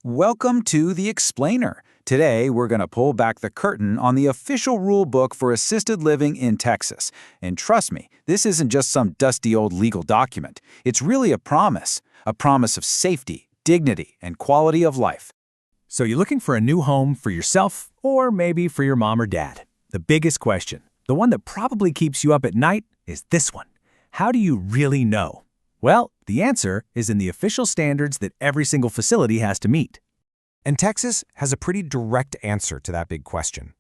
Welcome to The Explainer. Today, we're going to pull back the curtain on the official rule book for assisted living in Texas. And trust me, this isn't just some dusty old legal document. It's really a promise of safety, dignity, and quality of life. So you're looking for a new home for yourself or maybe for your mom or dad. The biggest question, the one that probably keeps you up at night, is this one. How do you really know? Well, the answer is in the official standards that every single facility has to meet. And Texas has a pretty direct answer to that big question.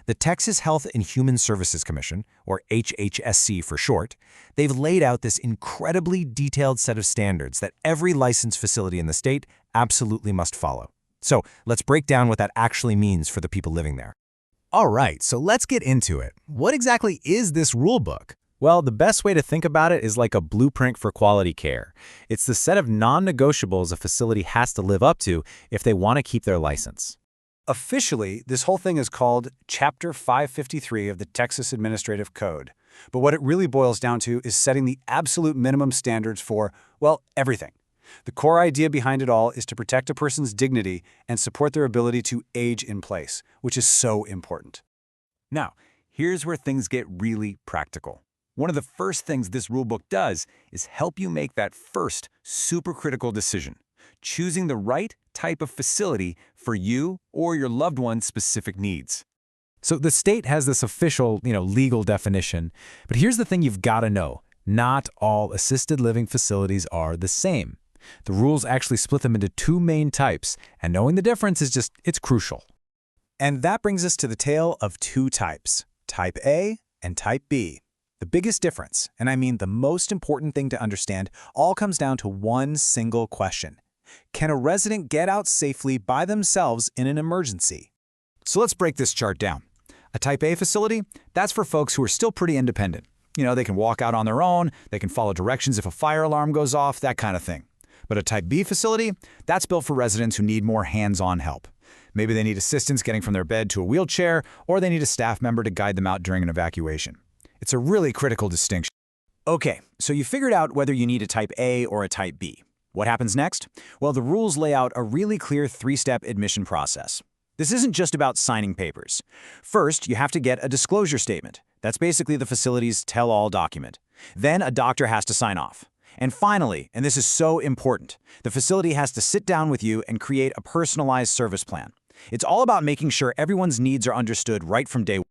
The Texas Health and Human Services Commission, or HHSC for short, they've laid out this incredibly detailed set of standards that every licensed facility in the state absolutely must follow. So let's break down what that actually means for the people living there. All right, so let's get into it. What exactly is this rule book? Well, the best way to think about it is like a blueprint for quality care. It's the set of non-negotiables a facility has to live up to if they want to keep their license. Officially, this whole thing is called Chapter 553 of the Texas Administrative Code. But what it really boils down to is setting the absolute minimum standards for, well, everything. The core idea behind it all is to protect a person's dignity and support their ability to age in place, which is so important. Now, here's where things get really practical. One of the first things this rulebook does is help you make that first supercritical decision, choosing the right type of facility for you or your loved one's specific needs. So the state has this official, legal definition, but here's the thing you've got to know. Not all assisted living facilities are the same. The rules actually split them into two main types, and knowing the difference it's crucial. And that brings us to the tale of two types, Type A and Type B. The biggest difference, and I mean the most important thing to understand, all comes down to one single question. Can a resident get out safely by themselves in an emergency? So let's break this chart down. A Type A facility, that's for folks who are still pretty independent. They can walk out on their own, they can follow directions if a fire alarm goes off, that kind of thing. But a Type B facility, that's built for residents who need more hands-on help. Maybe they need assistance getting from their bed to a wheelchair, or they need a staff member to guide them out during an evacuation. It's a really critical distinction. Okay, so you figured out whether you need a Type A or a Type B. What happens next? Well, the rules lay out a really clear three-step admission process. This isn't just about signing papers. First, you have to get a disclosure statement. That's basically the facility's tell-all document. Then a doctor has to sign off. And finally, and this is so important, the facility has to sit down with you and create a personalized service plan. It's all about making sure everyone's needs are understood right from day one.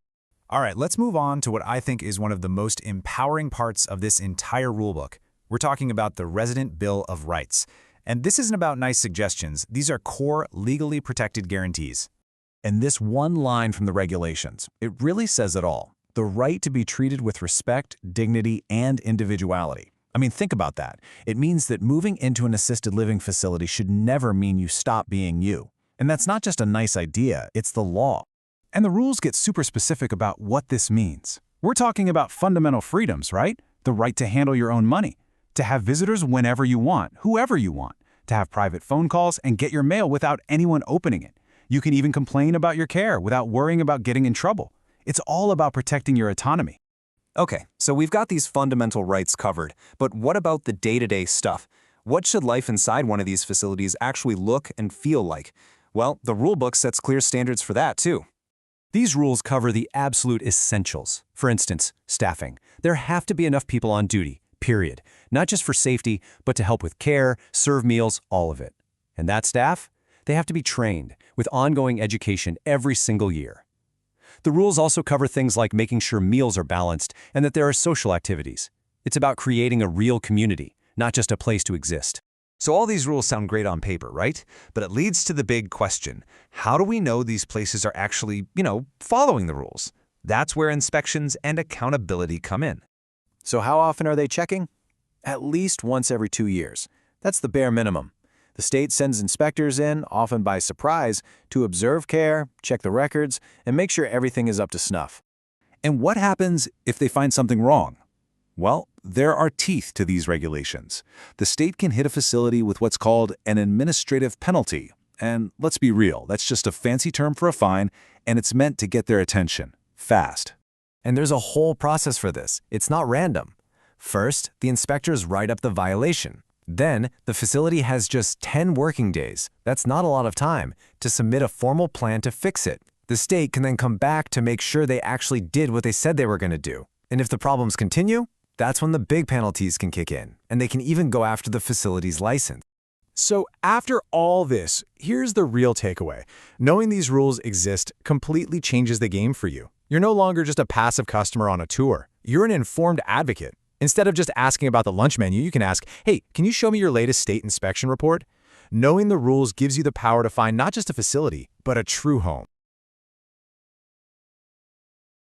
All right, let's move on to what I think is one of the most empowering parts of this entire rulebook. We're talking about the Resident Bill of Rights. And this isn't about nice suggestions. These are core, legally protected guarantees. And this one line from the regulations, it really says it all. The right to be treated with respect, dignity, and individuality. I mean, think about that. It means that moving into an assisted living facility should never mean you stop being you. And that's not just a nice idea, it's the law. And the rules get super specific about what this means. We're talking about fundamental freedoms, right? The right to handle your own money, to have visitors whenever you want, whoever you want, to have private phone calls and get your mail without anyone opening it. You can even complain about your care without worrying about getting in trouble. It's all about protecting your autonomy. Okay, so we've got these fundamental rights covered, but what about the day-to-day stuff? What should life inside one of these facilities actually look and feel like? Well, the rulebook sets clear standards for that, too. These rules cover the absolute essentials. For instance, staffing. There have to be enough people on duty, period. Not just for safety, but to help with care, serve meals, all of it. And that staff? They have to be trained, with ongoing education every single year. The rules also cover things like making sure meals are balanced and that there are social activities. It's about creating a real community, not just a place to exist. So all these rules sound great on paper, right? But it leads to the big question. How do we know these places are actually, following the rules? That's where inspections and accountability come in. So how often are they checking? At least once every 2 years. That's the bare minimum. The state sends inspectors in, often by surprise, to observe care, check the records, and make sure everything is up to snuff. And what happens if they find something wrong? Well, there are teeth to these regulations. The state can hit a facility with what's called an administrative penalty. And let's be real, that's just a fancy term for a fine, and it's meant to get their attention, fast. And there's a whole process for this. It's not random. First, the inspectors write up the violation. Then, the facility has just 10 working days, that's not a lot of time, to submit a formal plan to fix it. The state can then come back to make sure they actually did what they said they were going to do. And if the problems continue, that's when the big penalties can kick in, and they can even go after the facility's license. So after all this, here's the real takeaway. Knowing these rules exist completely changes the game for you. You're no longer just a passive customer on a tour. You're an informed advocate. Instead of just asking about the lunch menu, you can ask, hey, can you show me your latest state inspection report? Knowing the rules gives you the power to find not just a facility, but a true home.